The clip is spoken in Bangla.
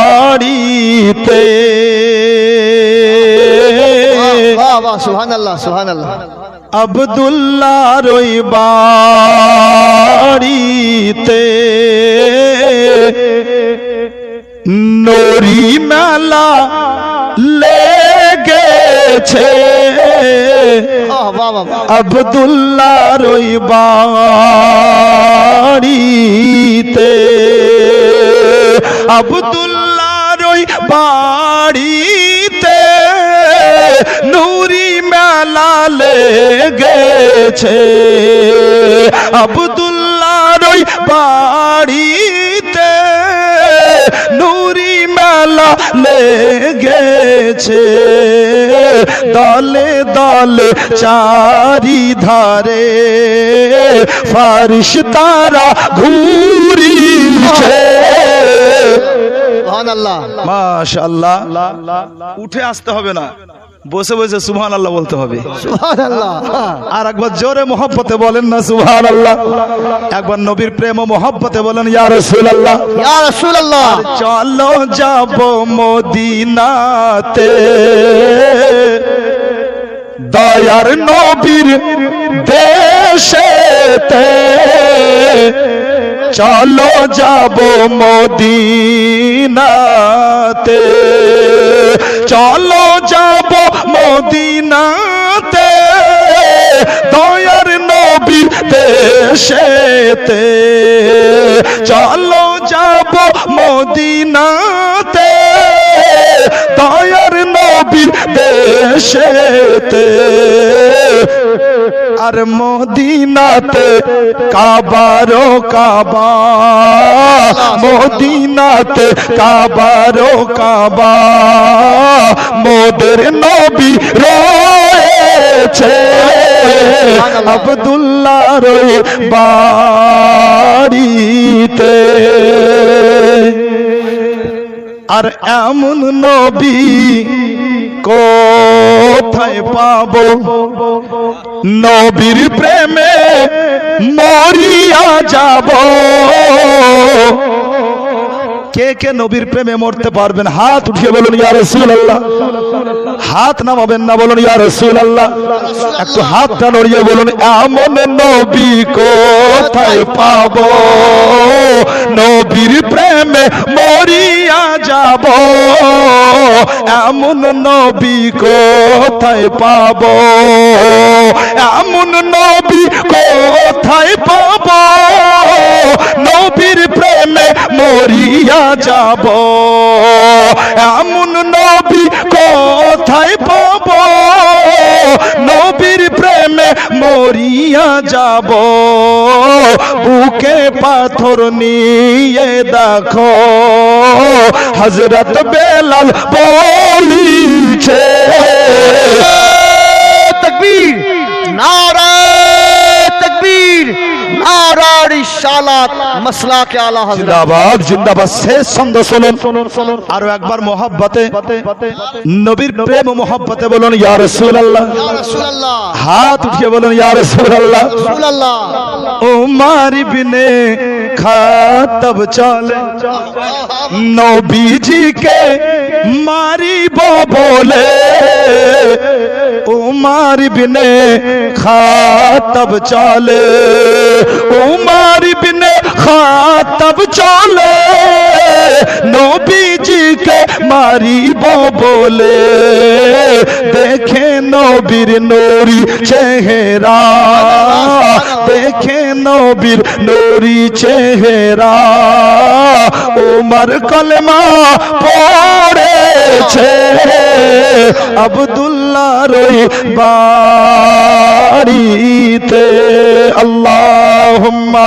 বাড়িতে সুবহানাল্লাহ সুবহানাল্লাহ আব্দুল্লাহর ওই বাড়িতে নূরি মেলা লেগেছে আব্দুল্লাহর ওই বাড়িতে আব্দুল্লাহর ওই বাড়িতে নূরি মেলা লেগেছে আব্দুল্লাহর ওই বাড়িতে নূরি মেলা লেগেছে দলে দলে চারিধারে ফারিশতারা ঘুরিছে সুবহানাল্লাহ মাশাআল্লাহ উঠে আসতে হবে না বসে বসে সুবহানাল্লাহ বলতে হবে সুবহানাল্লাহ আর একবার জোরে মোহব্বতে বলেন না সুবহানাল্লাহ একবার নবীর প্রেম ও মোহব্বতে বলেন ইয়া রাসূলুল্লাহ ইয়া রাসূলুল্লাহ চলো যাব মদিনাতে দয়ার নবীর দেশেতে চলো যাব মদিনাতে চলো যাব মদিনাতে দয়ার নবীর দেশেতে চলো যাব মদিনাতে দয়ার নবীর দেশেতে আর মদিনাতে কাবারো কাবা মদিনাতে কাবারো কাবা মোদের নবী রয়েছে আব্দুল্লাহর বাড়িতে আর এমন নবী কোথায় পাবো নবীর প্রেমে মরিয়া যাব কে কে নবীর প্রেমে মরতে পারবেন হাত উঠিয়ে বলুন ইয়া রাসূলুল্লাহ হাত নামাবেন না বলুন ইয়া রাসূলুল্লাহ একটু হাতটা নড়িয়ে বলুন এমন নবী কোথায় পাবো নবীর প্রেমে মরিয়া যাব এমন নবী কোথায় পাবো এমন নবী কোথায় পাবো নবীর প্রেমে মরিয়া যাব এমন নবী কোথায় পাবো নবীর প্রেমে মরিয়া যাব বুকে পাথর নিয়ে দেখো হযরত বেলাল বলিছে তাকবীর নারা তাকবীর নারা রিসালাত মাসলাকে আলা হযরত জিন্দাবাদ জিন্দাবাদ শেষ ছন্দ শুনুন আরো একবার মোহব্বতে নবীর প্রেম ও মোহব্বতে বলুন ইয়া রাসূলুল্লাহ ইয়া রাসূলুল্লাহ হাত উঠিয়ে বলুন ইয়া রাসূলুল্লাহ রাসূলুল্লাহ উমর ইবনে খাত্তাব চলে নবীজিকে মারিব বলে উমর ইবনে খাত্তাব চলে উমর ইবনে খাত্তাব চলে নবীজিকে মারিব বলে দেখে নবীর নূরি চেহারা দেখে নবীর নূরি চেহারা উমর কলমা পড়েছে আব্দুল্লাহর বাড়িতে আল্লাহুম্মা